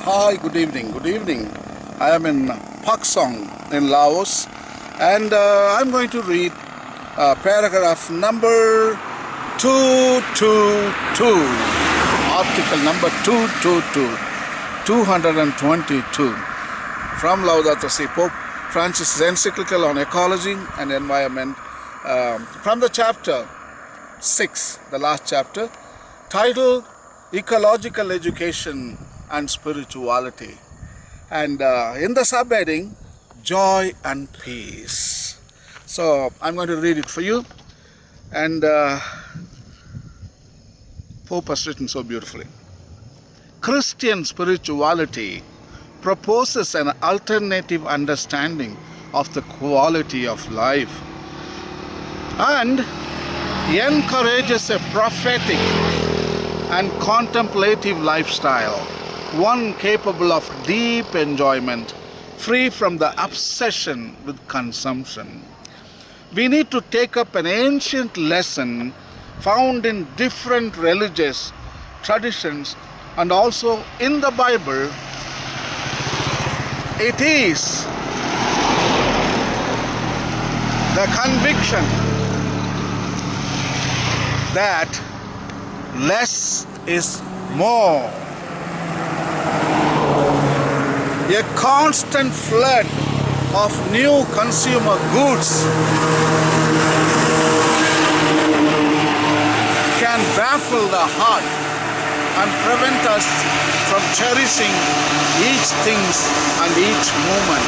Hi, good evening. Good evening. I am in Pak Song in Laos, and I'm going to read paragraph number 222, article number 222 from Laudato Si, Pope Francis' encyclical on ecology and environment, from the chapter 6, the last chapter, titled Ecological Education and Spirituality, and in the subheading, Joy and Peace. So I'm going to read it for you, and Pope has written so beautifully. Christian spirituality proposes an alternative understanding of the quality of life and encourages a prophetic and contemplative lifestyle, one capable of deep enjoyment, free from the obsession with consumption. We need to take up an ancient lesson found in different religious traditions and also in the Bible. It is the conviction that less is more. A constant flood of new consumer goods can baffle the heart and prevent us from cherishing each thing and each moment.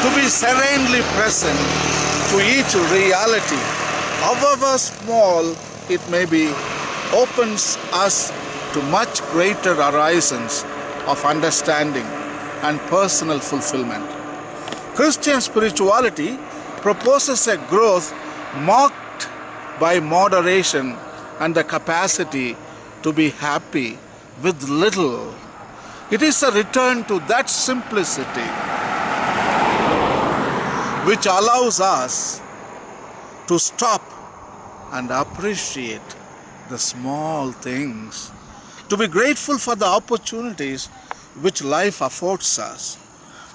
To be serenely present to each reality, however small it may be, opens us to much greater horizons of understanding and personal fulfillment. Christian spirituality proposes a growth marked by moderation and the capacity to be happy with little. It is a return to that simplicity which allows us to stop and appreciate the small things, to be grateful for the opportunities which life affords us,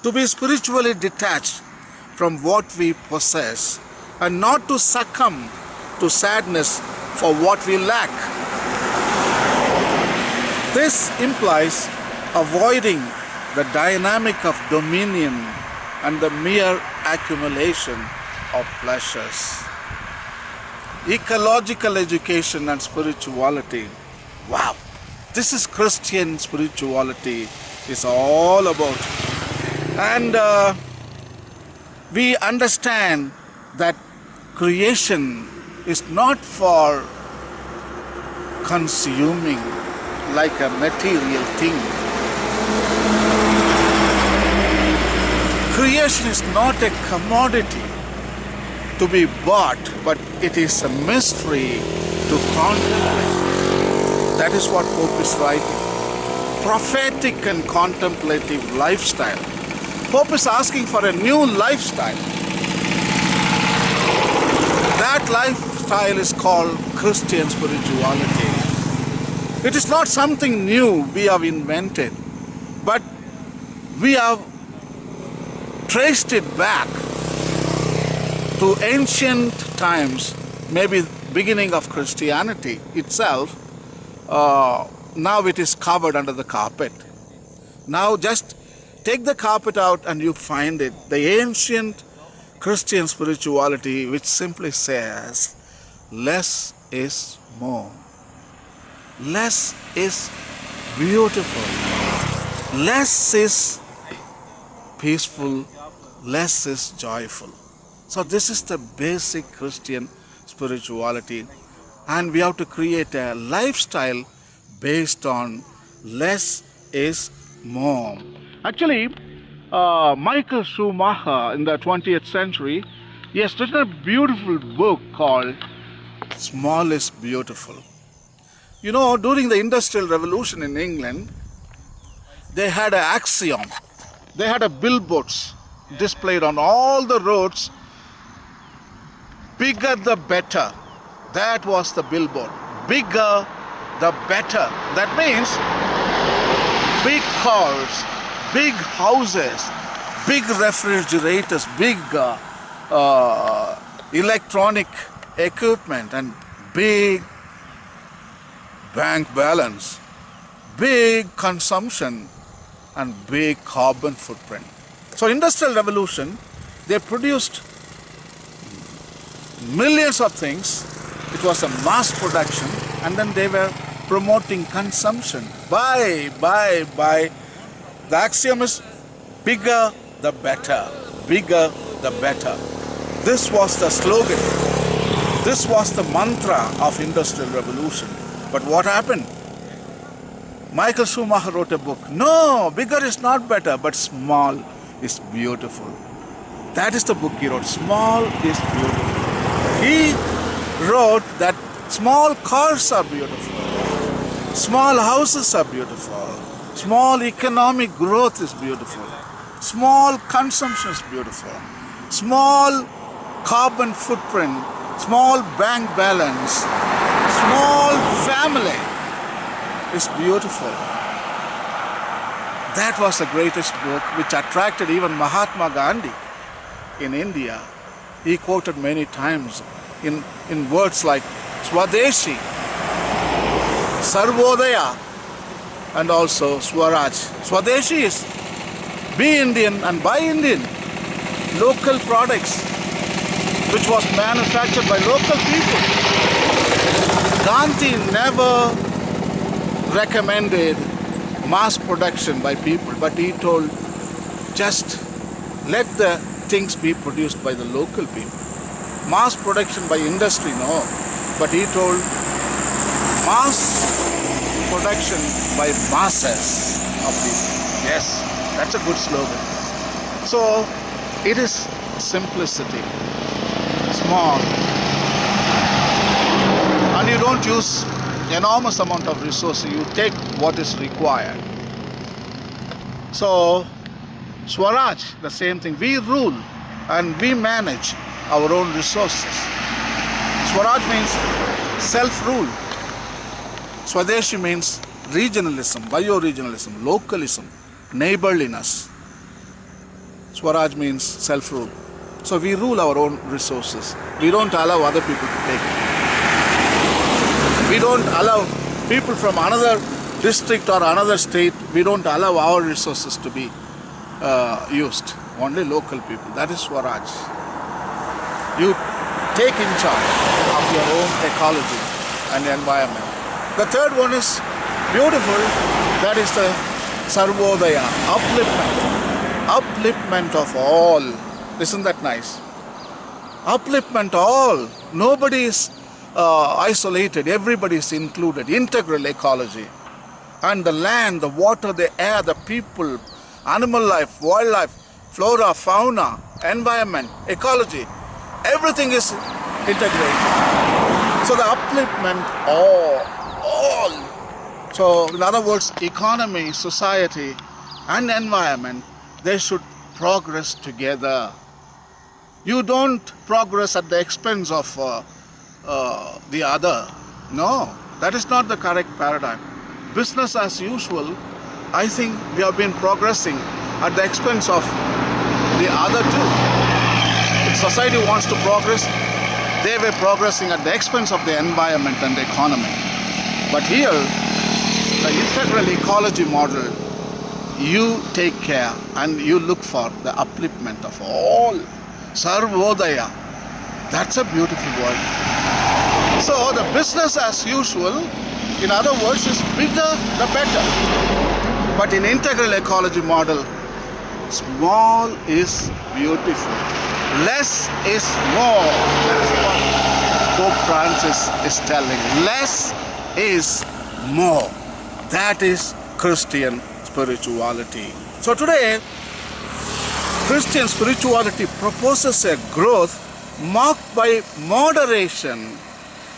to be spiritually detached from what we possess and not to succumb to sadness for what we lack. This implies avoiding the dynamic of dominion and the mere accumulation of pleasures. Ecological education and spirituality. Wow, this is Christian spirituality is all about. And we understand that creation is not for consuming like a material thing. Creation is not a commodity to be bought, but it is a mystery to contemplate. That is what Pope is writing. Prophetic and contemplative lifestyle. Pope is asking for a new lifestyle. That lifestyle is called Christian spirituality. It is not something new we have invented, but we have traced it back to ancient times, maybe beginning of Christianity itself. Now it is covered under the carpet. Now just take the carpet out and you find it. The ancient Christian spirituality which simply says, less is more. Less is beautiful. Less is peaceful. Less is joyful. So this is the basic Christian spirituality, and we have to create a lifestyle based on less is more. Actually, Michael Schumacher in the 20th century, he has written a beautiful book called Small is Beautiful. You know, during the Industrial Revolution in England, they had an axiom. They had a billboards displayed on all the roads, bigger the better. That was the billboard. Bigger the better. That means be cars, big houses, big refrigerators, big electronic equipment, and big bank balance, big consumption, and big carbon footprint. So industrial revolution, they produced millions of things. It was a mass production, and then they were promoting consumption. Buy. The axiom is bigger the better. Bigger the better. This was the slogan. This was the mantra of industrial revolution. But what happened? Michael Schumacher wrote a book. No, bigger is not better, but small is beautiful. That is the book he wrote. Small is beautiful. He wrote that small cars are beautiful. Small houses are beautiful. Small economic growth is beautiful. Small consumption is beautiful. Small carbon footprint, small bank balance, small family is beautiful. That was the greatest book which attracted even Mahatma Gandhi in India. He quoted many times in words like Swadeshi, Sarvodaya, and also Swaraj. Swadeshi is be Indian and buy Indian. Local products which was manufactured by local people. Gandhi never recommended mass production by people, but he told just let the things be produced by the local people. Mass production by industry, no. But he told mass production by masses of people. Yes, that's a good slogan. So it is simplicity, small, and you don't use enormous amount of resources. You take what is required. So Swaraj, the same thing. We rule and we manage our own resources. Swaraj means self-rule. Swadeshi means regionalism, bioregionalism, localism, neighborliness. Swaraj means self-rule. So we rule our own resources. We don't allow other people to take it. We don't allow people from another district or another state, we don't allow our resources to be used. Only local people. That is Swaraj. You take in charge of your own ecology and environment. The third one is beautiful. That is the Sarvodaya, upliftment. Upliftment of all. Isn't that nice? Upliftment all. Nobody is isolated. Everybody is included. Integral ecology. And the land, the water, the air, the people, animal life, wildlife, flora, fauna, environment, ecology, everything is integrated. So the upliftment all. So in other words, economy, society and environment, they should progress together. You don't progress at the expense of the other. No, that is not the correct paradigm. Business as usual, I think we have been progressing at the expense of the other two. If society wants to progress, they were progressing at the expense of the environment and the economy. But here, the integral ecology model, you take care and you look for the upliftment of all. Sarvodaya. That's a beautiful word. So the business as usual, in other words, is bigger the better. But in integral ecology model, small is beautiful. Less is more. That is what Pope Francis is telling. Less is more. That is Christian spirituality. So today, Christian spirituality proposes a growth marked by moderation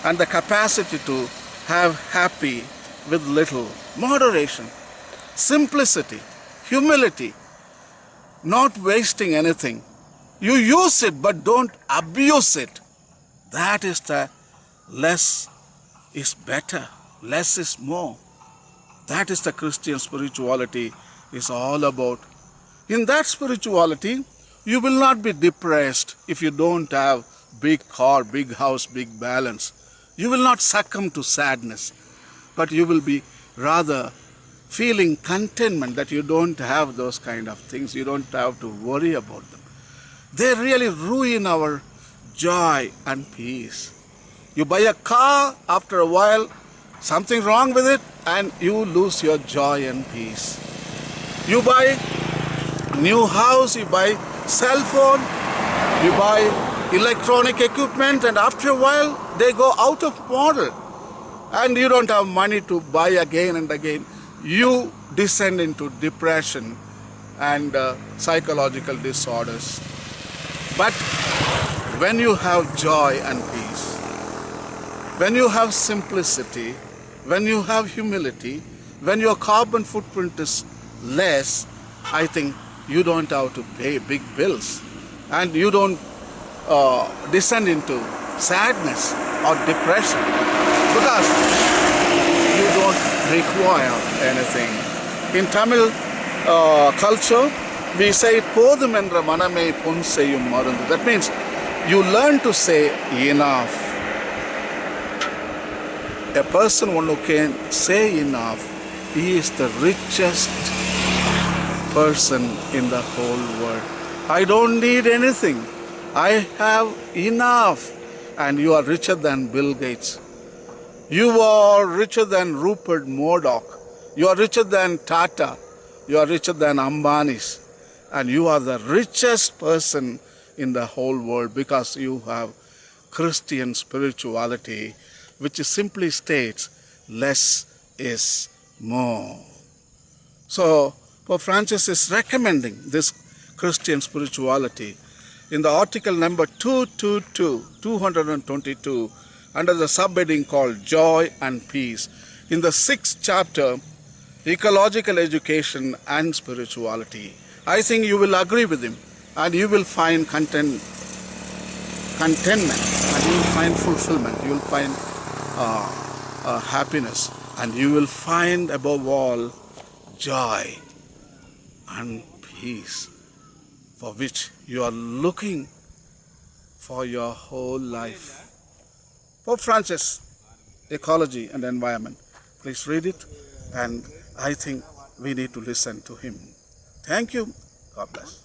and the capacity to have happy with little. Moderation, simplicity, humility, not wasting anything. You use it, but don't abuse it. That is the less is better. Less is more. That is the Christian spirituality is all about. In that spirituality, you will not be depressed if you don't have big car, big house, big balance. You will not succumb to sadness, but you will be rather feeling contentment that you don't have those kind of things. You don't have to worry about them. They really ruin our joy and peace. You buy a car, after a while, something wrong with it, and you lose your joy and peace. You buy new house, you buy cell phone, you buy electronic equipment, and after a while, they go out of model. And you don't have money to buy again and again. You descend into depression and psychological disorders. But when you have joy and peace, when you have simplicity, when you have humility, when your carbon footprint is less, I think you don't have to pay big bills, and you don't descend into sadness or depression because you don't require anything. In Tamil culture, we say "Podum endra maname pon seyyum marundu." That means you learn to say enough. A person who can say enough, he is the richest person in the whole world. I don't need anything. I have enough. And you are richer than Bill Gates. You are richer than Rupert Murdoch. You are richer than Tata. You are richer than Ambani's. And you are the richest person in the whole world because you have Christian spirituality, which simply states less is more. So Pope Francis is recommending this Christian spirituality in the article number 222 under the subheading called Joy and Peace. In the 6th chapter, Ecological Education and Spirituality. I think you will agree with him, and you will find contentment, and you will find fulfillment, you will find happiness, and you will find above all joy and peace, for which you are looking for your whole life. Pope Francis, Ecology and Environment. Please read it, and I think we need to listen to him. Thank you. God bless.